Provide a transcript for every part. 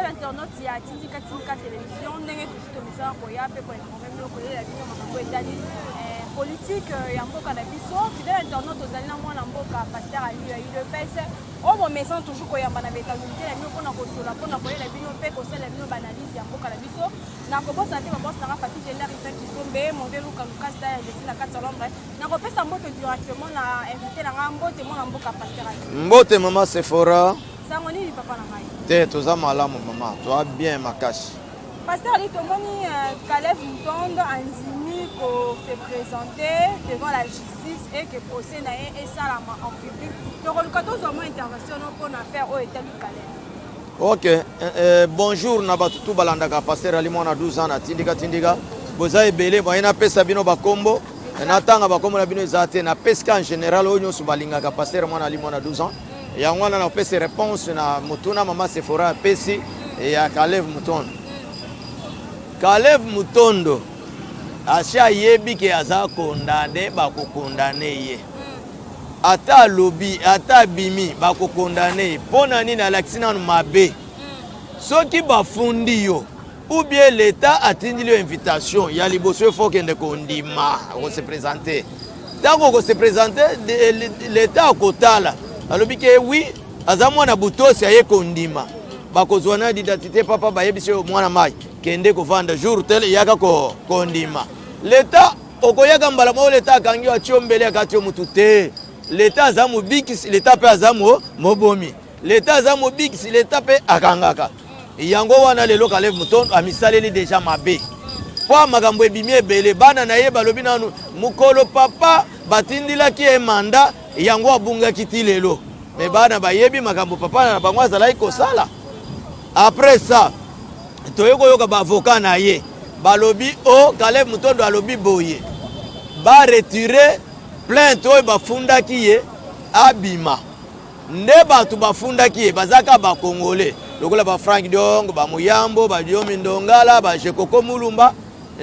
internaute il y a Tindika télévision ndenge tout message pour ya pe pour informer le collègue la vision makambo etali politique ya mboka na biso fidèle internaute ozali na mwana mboka pasteur Ali ya UDPS o mo message toujours ko yamba na beta unité la bino pona ko sola pona ko la bino pe ko sala bino banalise ya mboka na biso na ko bosa te mabosa na parti de l'air fait kisombe monde luka Lucas da de la 4 salombre na ko pesa mbote directement na invité la mbote mwana mboka pasteur Ali mbote mama Sephora sango ni papa na mai te toza malamu mama toi bien makashi pasteur Ali tomoni Caleb Mutondo anzimi ko se présenter devant la justice et que procès na et ça en public donc le 14 au moins intervention pour affaire au état du Caleb. Ok, bonjour Nabatutu Balandaka, pasteur Ali mwana 12 ans na Tindika. Boza ebele bayina pesa bino bakombo. Na tanga bakombo na bino ezate na peska en général onyo subalinga ka pasteur mwana Ali mwana 12 ans. Ya ngwana na pesa réponse na mutuna mama Sephora pesi ya Caleb Mutondo. Caleb Mutondo asha yebi ke aza condamné ba ko condamné ye. Ata lobby ata bimi ba ko condamné pona ni na laksina mabe soki bafundi yo ou bien l'état atteint l'invitation ya liboso faut que ndeko ndima ko se présenter tango ko se présenter l'état kotala alobi ke oui azamwa na butosi aye ko ndima ba ko zwana d'identité papa ba yebisi mwana mai kende ko vanda jour tel yaka ko ndima l'état okoyaka mbala mo l'état kangi wa chiombele akati mutute l'état azamu bikisi l'état pe azamu mobomi l'état azamu bikisi l'état pe akangaka yango wana lelo Caleb Mutondo amisaleli déjà mabe po makambo ebimi ebele bana na ye balobi nanu mukolo papa batindila ki e manda yango abunga kiti lelo me bana bayebi makambo papa na bango azalaki kosala après ça toyeko yoka ba avocat na ye balobi o Caleb Mutondo alobi boye ba retirer plainte oyo bafundaki ye abima nde bato bafundaki ye bazaka ba Congolais lokola ba Frank Diongo ba Muyambo ba Diomi Ndongala ba Jekoko Mulumba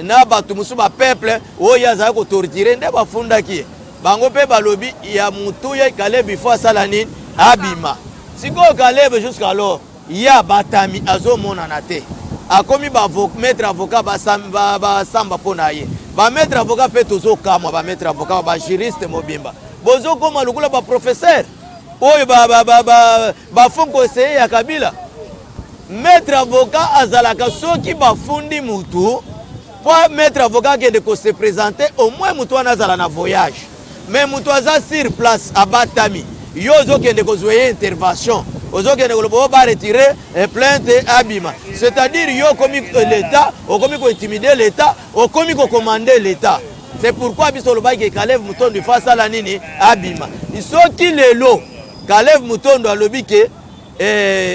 na bato musu ba peuple oyo azaka ko torturer nde bafundaki ye bango pe balobi ya mutu ye Caleb before asala nini abima siko Caleb jusqu'alors ya batami azomona na te akomi ba maître avocat ba samba pona ye ba maître avocat pe tozo kamwa ba maître avocat ba juriste mobimba bozo koma lukula ba professeur oyo ba fond conseiller ya Kabila maître avocat azalaka soki ba fundi mutu po maître avocat ke de ko se présenter au moins mutu wana azala na voyage mais mutu aza sur place abatami yo zo ke de ko zoyer intervention ozokende kolobo ba retirer plainte abima c'est-à-dire yo komi l'état o komi ko intimider l'état o komi ko commander l'état c'est pourquoi biso loba ke Caleb Mutondo face à la nini abima isoki lelo Caleb Mutondo alobi ke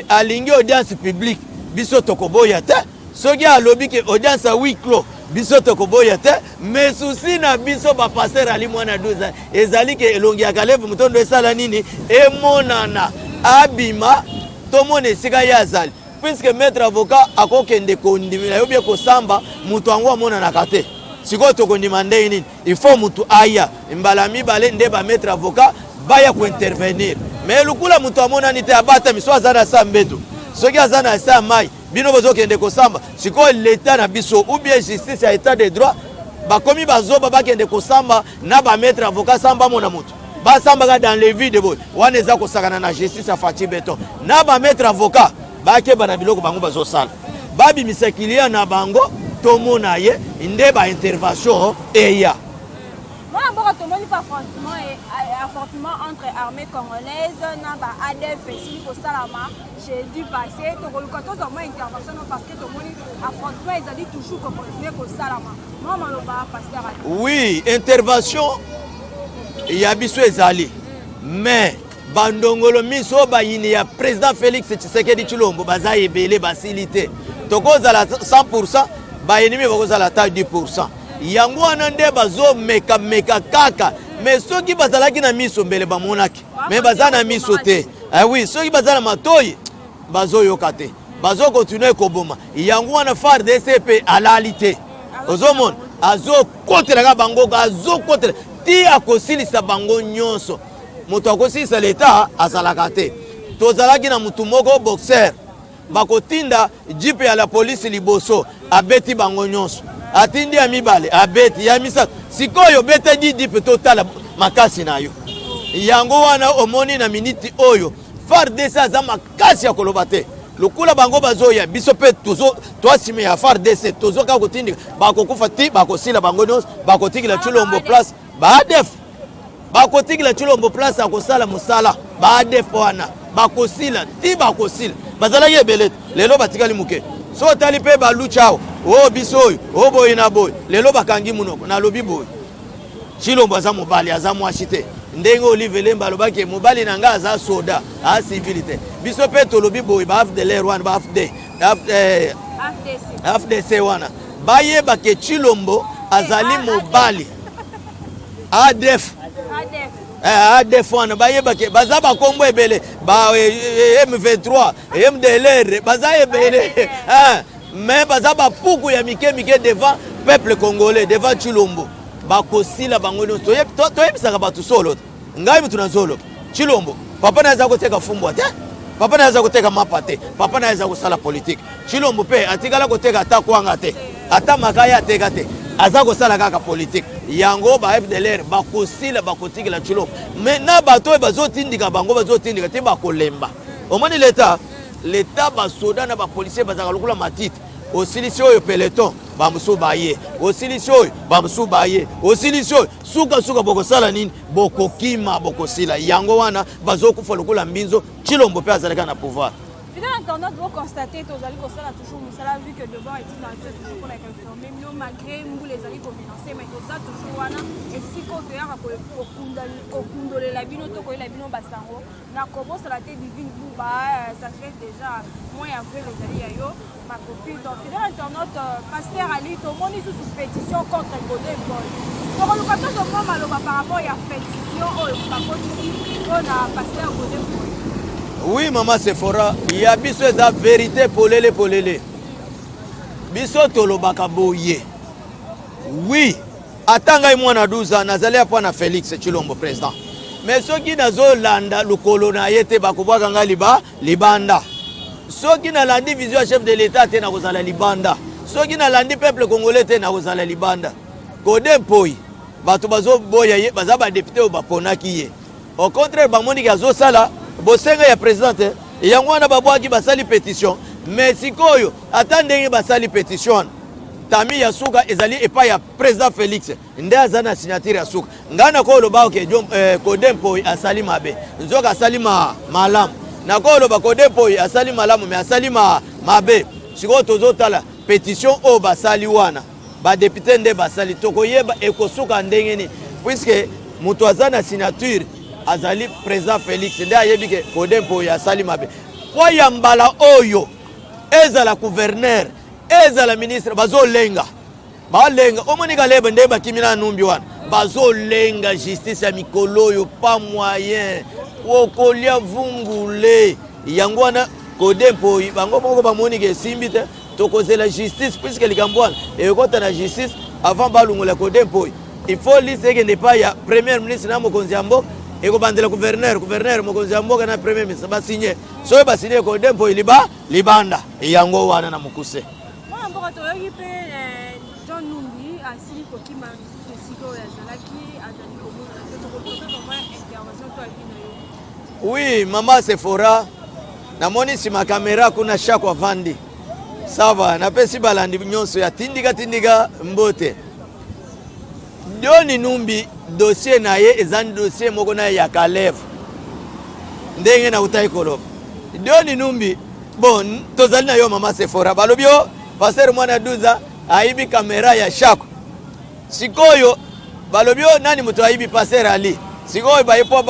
alingi audience publique biso tokoboya te soki alobi ke audience à huis clos biso tokoboya te mais souci na biso ba pasteur Ali mwana 12 ans ezali ke elongi ya Caleb Mutondo esala nini emonana abima tomone sika yazali puisque maître avocat akokende kondimila yo bien ko samba mutu ango amona na kate siko to kondima ndenge nini il faut mutu aya mbala mibale nde ba maître avocat baya ko intervenir mais lukula mutu amona nite abata miso azana sambeto soki azana sa mai bino bozo kende ko samba siko l'état na biso ou bien justice ya état de droit bakomi bazoba bakende ko samba na ba maître avocat samba mona mutu basambaka dans les vies de boy wana eza kosakana na justice ya Fati Beton na ba maître avocat bakeba na biloko bango bazosala babimisa client na bango tomona ye nde ba intervention eya Moi, bon, tout le monde pas affrontement entre armées congolaises, na ba ADF ici au Salama, j'ai dû passer. Donc le 14 au moins intervention parce que tout le monde affrontement ils ont dit toujours qu'on continue au Salama. Moi, on va passer. Oui, intervention il y a biso ezali mais bandongolo miso ba yini ya président Félix Tshisekedi Tshilombo baza ebele basilité tokozala 100% ba ennemi bakozala ta 10% yango wana nde bazo meka kaka mais soki bazalaki na miso mbele bamonaki mais baza na miso te ah oui soki bazala matoyi bazo yoka te bazo continuer koboma yango wana phare de CP alalité ozomona azo kotelaka bango azo kotela ti akosilisa bango nyonso moto akosilisa l'état azalaka te tozalaki na mutu moko boxer bakotinda jipe ya la police liboso abeti bango nyonso atindi ya mibale abeti ya misato sikoyo beta di jipe totala makasi na yo yango wana omoni na miniti oyo FARDC aza makasi ya koloba te lokula bango bazoya biso pe tozo toasime ya FARDC tozo ka kotindika bakokufa ti bakosila bango nyonso bakotikila Tshilombo place baadef bakotikila Tshilombo place akosala musala baadef wana bakosila ti bakosila bazalaki ebele lelo batikali muke so tali pe baluchao o biso oyo o boyi na boyi lelo bakangi munoko na lobi boyi Tshilombo aza mobali aza mwasi te ndenge Olive Lemba alobaki mobali na nga aza soda a civilité biso pe tolobi boyi ba FDLR wana ba FDC wana bayeba ke Tshilombo azali mobali ADF ADF wana bayeba ke baza bakombo ebele ba M23 MDLR baza ebele mais baza bapuku ya mike devant peuple congolais devant Tshilombo bakosila bango nyonso toyebisaka bato solo ngai mutu na zolo Tshilombo papa naza koteka fumbwa te papa naza koteka mapa te papa naza kosala politique Tshilombo pe atikala koteka ata kwanga te ata makaya ateka te aza kosala kaka politique yango ba FDLR bakosila bakotikela Tshilombo mais na bato bazotindika bango bazotindika te bakolemba omoni l'état basoda na bapolisier bazaka lokula matite osilisi oyo peloton bamusu baye osilisi oyo bamusu baye osilisi oyo suka bokosala nini bokokima bokosila yango wana bazokufa lokola mbinzo Tshilombo pe azalaka na pouvoir. Fidèle internaute, vous constatez que vous allez toujours Moussala vu que devant est dans le toujours qu'on a confirmé malgré nous les alliés communautaires mais ça toujours wana et si qu'on te a kokundole la bino to ko la bino basango na commence la tête divine buba ça fait déjà moins après les alliés yo ma copine donc fidèle internaute pasteur Ali to moni sous pétition contre Godé Boy donc le canton de moi maloba par rapport à pétition au on a pasteur Godé Boy. Oui, maman Sephora, il y a biso eza vérité polele. Biso tolobaka boye. Oui, atanga mwana 12 ans nazali apa na Félix Tshilombo président. Mais soki nazo landa lokolo na yete bakobwaka nga libanda. Soki na landi vision chef de l'état te na kozala libanda. Soki na landi peuple congolais te na kozala libanda. Godé Boy, bato bazo boya ye baza ba député o baponaki ye. Au contraire bamoni gazo sala bosenga ya présidente yango wana babwaki basali pétition mais sikoyo ata ndenge basali pétition tami ya suka ezali epa ya président Félix nde aza na signature ya suka ngana ko loba ke Godé Boy asali mabe nzoka asali malamu na ko loba Godé Boy asali malamu mais asali mabe sikoyo tozotala pétition o basali wana ba député nde basali tokoyeba ekosuka ndenge ni puisque mutu aza na signature azali président Félix nde ayebi ke Godé Boy asali mabe kwa ya mbala oyo ezala gouverneur ezala ministre bazolenga omonika lebe nde bakimina numbi wana bazolenga justice ya mikolo oyo pa moyen wokolia vungule yango wana Godé Boy bango moko bamonike esimbi te tokozela justice puisque likambo wana ekota na justice avant balungola Godé Boy il faut liste ekende pa ya premier ministre na mokonzi ya mboka eko bandela gouverneur mokonzi ya mboka na premier ministre basigné soyo basigné Godé Boy libanda yango wana na mukuse mwana mboka toyoki pe John Numbi asili kokima siko ya zalaki azali komona tokopota intervention to akina yo. Oui, maman Sephora namoni sima kamera kuna shako vandi sava napesi balandi nyonso ya tindika mbote John Numbi dossier na ye ezani dossier moko na ya Kalev ndenge na utai koloba John Numbi bon tozali na yo mama Sephora balobi yo pasteur mwana 12 aibi kamera ya shako sikoyo balobi yo nani mutu aibi pasteur Ali sikoyo bayepo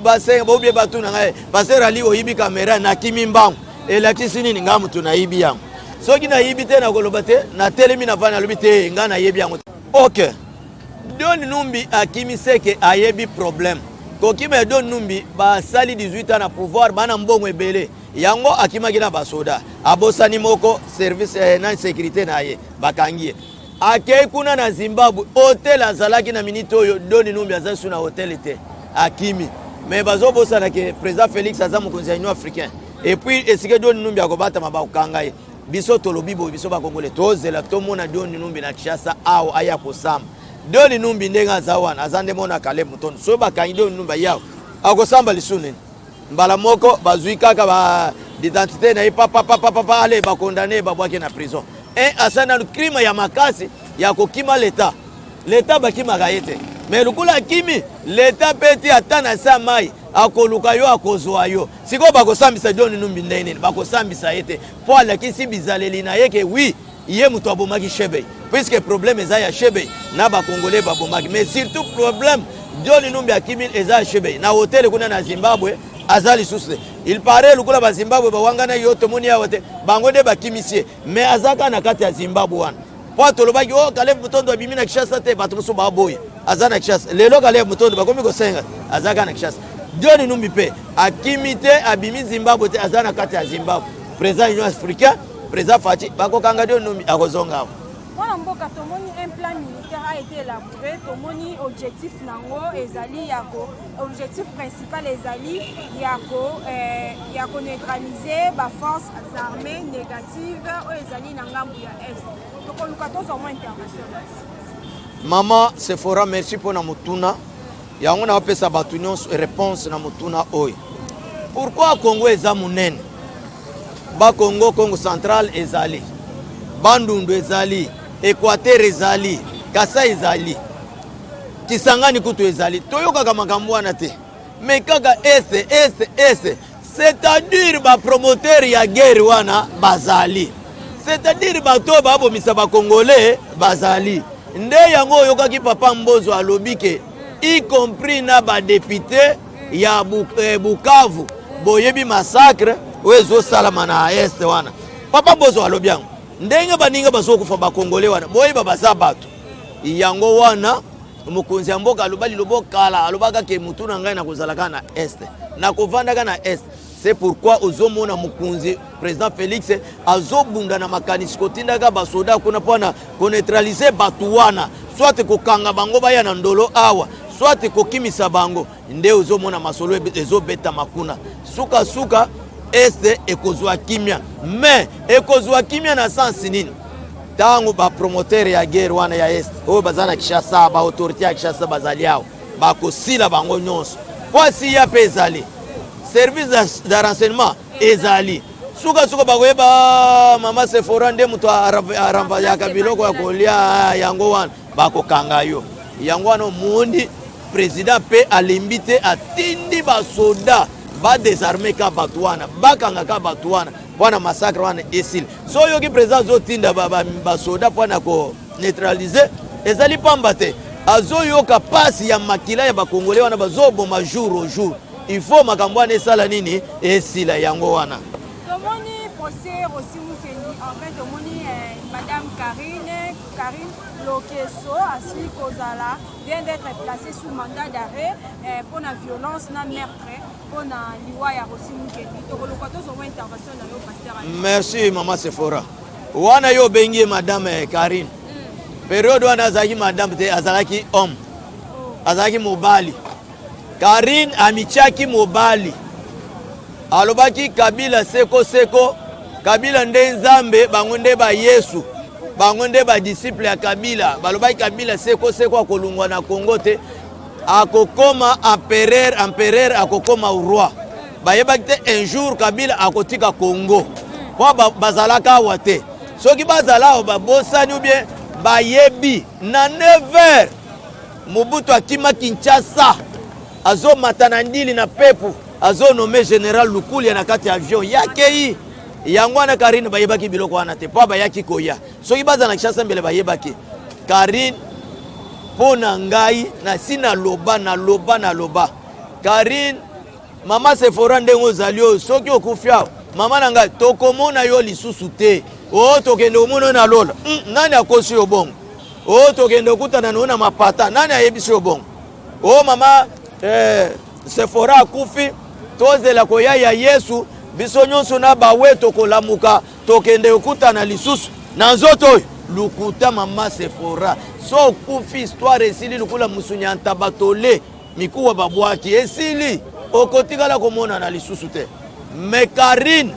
basenga bobie batuna ngai pasteur Ali oyibi kamera na kimimbangu elakisi nini nga mutu na ibi yango soki na ibi te na koloba te na telemi na vana lobi te nga na yebi yango OK John Numbi akimiseke ayebi problème kokima John Numbi basali 18 ans na pouvoir bana mbongo ebele yango akimaki na basoda abosani moko service na sécurité na ye bakangie akei kuna na Zimbabwe hotel azalaki na minute oyo John Numbi azali suna hotel te akimi mais bazobosana ke président Félix aza mokonzi ya Union africaine et puis esike Doni Numbi akobata mabakanga ye biso tolobi bo biso ba Congolais tozela tomona Doni Numbi na Kinshasa awo aya kosamba Doni Numbi ndenga zawana azande mona Caleb Mutondo so bakangi Doni Numbi yawo akosamba lisune mbala moko bazui kaka ba d'identité na papa ale ba condamné ba bwaki na prison et asana crime ya makasi ya kokima l'état bakima gaete mais lukula kimi l'état peti atana sa mai akoluka yo akozwa yo siko bakosambisa Doni Numbi ndene bakosambisa ete po alakisi bizaleli na yeke oui iye muto abomaki Shebe puisque problème eza ya Shebe na ba Congolais babomaki mais surtout problème Doni Numbi akimi eza Shebe na hotel kuna na Zimbabwe azali susle il paraît lukula ba Zimbabwe bawanga na yo tomoni ya wote bango de bakimisie mais azaka na kati ya Zimbabwe wana po tolobaki o Caleb Mutondo abimi na Kinshasa te bato muso baboye azana Kinshasa lelo Caleb Mutondo bakomi ko senga azaka na Kinshasa Doni Numbi pe akimite abimi Zimbabwe te azana kati ya Zimbabwe président Union africain président Fachi bakokanga Doni Numbi akozonga Wana mboka tomoni un plan militaire a été élaboré, tomoni objectif nango ezali yako objectif principal ezali yako neutraliser ba forces armées négatives o ezali na ngambu ya est. Donc luka tozo mo international. Maman Sephora merci pour na mutuna. Yango na pesa batu nyonso réponse na mutuna oy. Pourquoi Congo eza munene? Ba Congo central ezali. Bandundu ezali. Équateur ezali, Kasa ezali, Kisangani kutu ezali, toyoka kama makambo te. Mais kaka c'est-à-dire ba promoteur ya guerre wana bazali. C'est-à-dire ba to ba bomisa ba Congolais bazali. Nde yango yoka ki papa Mbozo alobike y compris na ba député ya Bukavu boyebi massacre wezo salama na est wana. Papa Mbozo alobiango ndenge baninga bazokufa ba Congolais wana boye babaza bato yango wana mukunzi ya mboka alobali lobokala alobaka ke mutu na ngai na kozalaka na est na kovandaka na est c'est pourquoi ozomona mukunzi président Félix azobunda na makanisi kotindaka basoda kuna pona ko neutraliser batu wana soit kokanga bango baya na ndolo awa soit kokimisa bango nde ozomona masolo ezobeta makuna suka este ekozwa kimia mais ekozwa kimia na sensi nini tango ba promoteur ya guerre wana ya est o bazana Kinshasa ba autorité ya Kinshasa bazali yao bakosila bango nyonso kwasi ya pezali service de renseignement ezali suka bakoyeba mama Sephora nde muto aramba ya kabiloko ya kolia yango wana bakokanga yo yango wana mundi président pe alimbite atindi basoda ba désarmer ka batwana bakanga ka batwana wana massacre wana esile so yoki président zo tinda ba soda pona ko neutraliser ezali pambate azo yoka pasi ya makila ya ba Congolais wana bazo boma jour au jour il faut makambo wana esala nini esila yango wana tomoni procès aussi mukeni en fait tomoni madame Karine Lokeso asili kozala vient d'être placée sous mandat d'arrêt pour la violence na meurtre pour na liwa ya aussi mukeni to kolokato zo intervention na yo pasteur. Merci maman Sephora wana yo bengi madame Karine période wana azaki madame te azalaki homme azalaki mobali Karine amichaki mobali alobaki Kabila seko Kabila nde nzambe bango nde ba Yesu bango nde ba disciple ya Kabila balobaki Kabila seko akolungwa na Congo te akokoma empereur akokoma roi bayebaki te un jour Kabila akotika Congo po bazalaka wate soki bazala babosani ou bien bayebi na 9h Mobutu akima Kinshasa azo matana ndili na pepu azo nommé général Lukulia na kati avion yake yango wana Karine bayebaki biloko wana te po bayaki koya soki baza na Kinshasa mbele bayebaki Karine pona ngai na sina loba Karine mama Sephora ndengo zalio soki okufia mama na ngai tokomona yo lisusu te o tokende omona na lola nani akosi yo bongo o tokende okutana na mapata nani ayebisi yo bongo o mama Sephora akufi tozela koya ya Yesu biso nyonso na baweto kolamuka tokende okutana lisusu na nzoto lukuta mama Sephora so kufi histoire esili lukula musunya ntabatole mikuwa babwaki esili okotikala komona na lisusu te mais Karine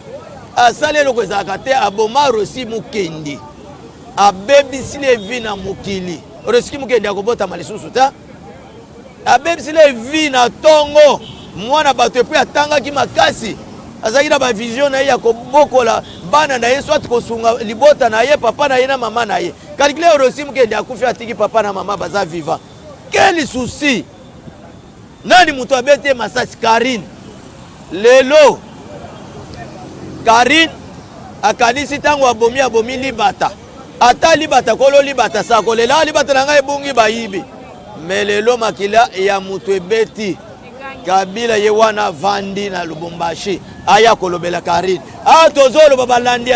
asali eloko ezalaka te aboma Rossi Mukendi abebisi levi na mokili Rossi Mukendi akobotama lisusu ta abebisi levi na tongo mwana bato epui atangaki makasi azalaki na bavision na ye ya kobokola bana na ye soit kosunga libota na ye papa na ye na mama na ye kalikile Rossi Mukendi akufi atiki papa na mama baza vivant. Quel souci nani mutu abete masasi Karine lelo Karine akanisi tango abomi libata ata libata kolo libata sako lela libata na ngai bungi bayibi mais lelo makila ya mutu ebeti Kabila ye wana vandi na Lubumbashi aya kolobela Karine tozolo babalandi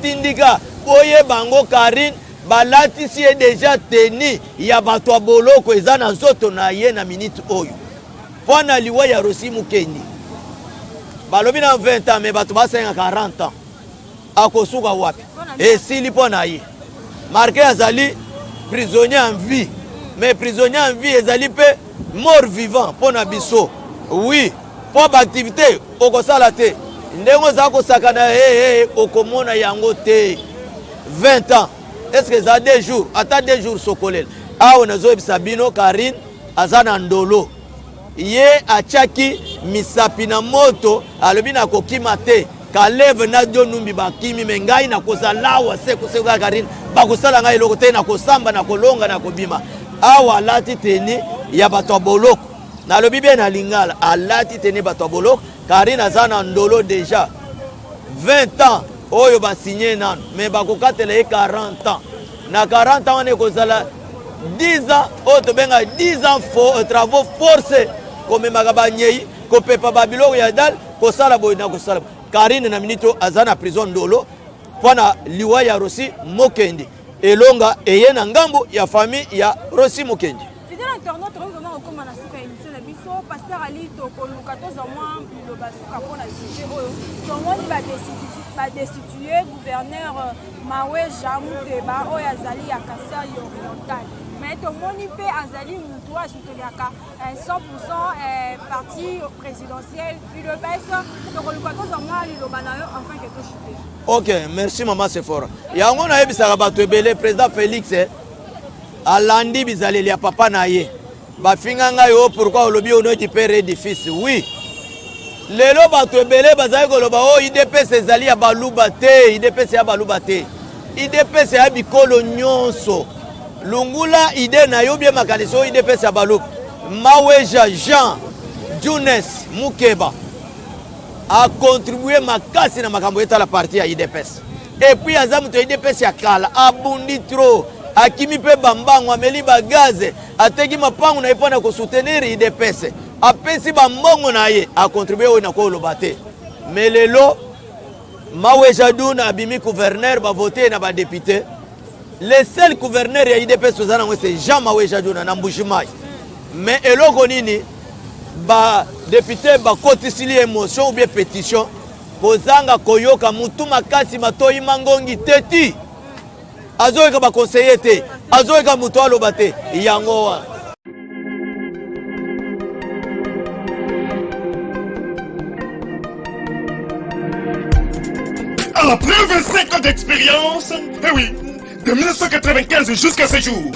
tindika boye bango Karine balatisi ye déjà teni ya bato ya boloko eza na nzoto na ye na minute oyo mpo na liwa ya Rossi Mukendi balobi na 20 ans mais bato basenga 40 ans akosuka wapi esili mpo na ye marqué azali prisonnier en vie mais prisonnier en vie ezali pe mort vivant mpo na biso oui mpo baactivité okosala te ndenge oza kosakana okomona yango te 20 ans. Est-ce que ça a 2 jours? Attends 2 jours sokolel. On a zoebisa bino Karine azana ndolo. Ye achaki misapina moto alobina kokima te. Kaleve na dio numbi bakimi mengai na kozalawa seko Karine. Bakosala ngai loko te na kosamba na kolonga na kobima. Awa lati teni ya bato boloko. Na lobi bien na lingala alati teni bato boloko. Karine azana ndolo déjà 20 ans. Oyo ba signé nanu mais bakokatela ye 40 ans na 40 ans on est kozala 10 ans auto benga 10 ans travaux forcés comme magabanyei ko pepa babilo ya dal ko sala boy na ko sala Karine na minito azana prison ndolo pona liwa ya Rossi Mukendi elonga eye na ngambo ya famille ya Rossi Mukendi. Fidèle internaute vraiment okoma na suka émission na biso pasteur Ali to koluka to za mwa biloba suka pona sujet oyo to moni ba destitué gouverneur Mawe Jamuteba oyo azali ya Kasai Oriental mais to moni pe azali mutu ajuteliaka 100% parti présidentiel UDPS to koluka to za mwa liloba na yo enfin que to chuter. OK, merci maman Sephora. Yango na yebisaka bato ebele président Félix alandi bizaleli ya papa na ye bafinganga yo pourquoi olobi ono di père et du fils. Oui lelo bato ebele bazali koloba o IDPS ezali ya baluba te IDPS ya baluba te IDPS ya bikolo nyonso lungula ide na yo bien makanisi IDPS ya baluba Maweja Jean Junes Mukeba a contribué makasi na makambo etala parti ya IDPS et puis aza muto IDPS ya kala abundi trop akimi pe bambango ameli bagaze ateki mapango na ipona ko soutenir IDPS apesi bambongo na ye a contribué o na ko lobate melelo Maweja Duna abimi gouverneur ba voter na ba député le seul gouverneur ya IDPS tozana ngo c'est Jean Maweja Duna na Mbushimai mais eloko nini ba député ba kotisili émotion ou bien pétition kozanga koyoka mutu makasi matoyi mangongi teti azoyeka ba conseiller te azoyeka mutu aloba te yango wa. Après 25 ans d'expérience, eh oui, de 1995 jusqu'à ce jour,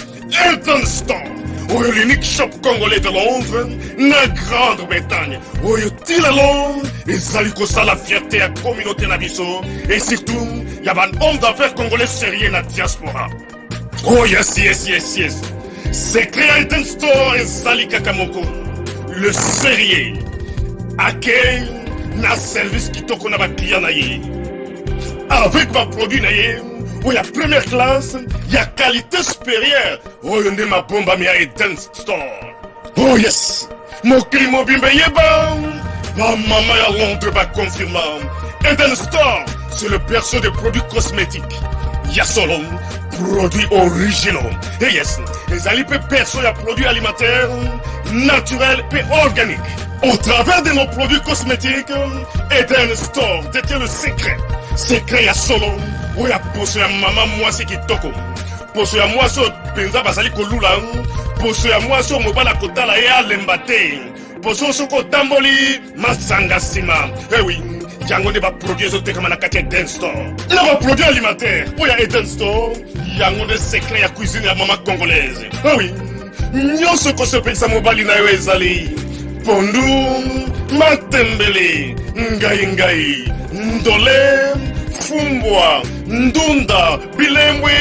Elton Store, l'unique shop congolais de Londres, la Grande-Bretagne, où il y a Londres, ils allaient la fierté à la communauté nabiso, et surtout, il y a un homme d'affaires congolais sérieux dans la diaspora. Oh yes. C'est créé Elton Store et Zali Kakamoko, le sérieux, à quel na service qui t'a qu'on a client naïe. Avec ma produit naïe, où il y a première classe, il y a qualité supérieure. Oh, il y a ma bombe à Elton Store. Oh yes, mon crime au bimbe yeba. Ma maman à Londres va confirmer. Elton Store, c'est le berceau des produits cosmétiques. Il y a solo produits originaux. Et yes, les alipes perso et produits alimentaires, naturels et organiques. Au travers de nos produits cosmétiques, Elton Store détient le secret. Secret ya solo, où ya poso ya maman moi c'est qui toko. Poso ya moi so penza basali kolula, poso ya moi so mobala kotala ya lembate. Poso so ko tamboli masanga sima. Eh oui, yango nde baproduit ezotekama na kati ya Eden Store. Na baproduit alimentaire oyo ya Eden Store yango nde secret ya cuisine ya mama congolaise. Ah oui, nyonso kosepelisa mobali na yo ezali pondu, matembele, ngai, ndole, fumbwa, ndunda, bilembwe,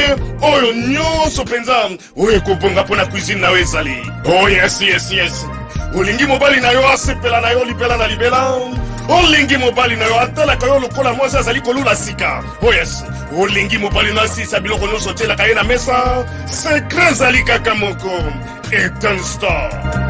oyo nyonso penza oyo ekobonga mpo na cuisine na yo ezali. Oh yes. Olingi mobali na yo asepela na yo libela na libela. Olingi mobali na yo atalaka yo lokola mwasi azali kolula sika. Oh yes, olingi mobali na asisa biloko nyonso otielaka ye na mesa. Secret ezali kaka moko. Eden Store.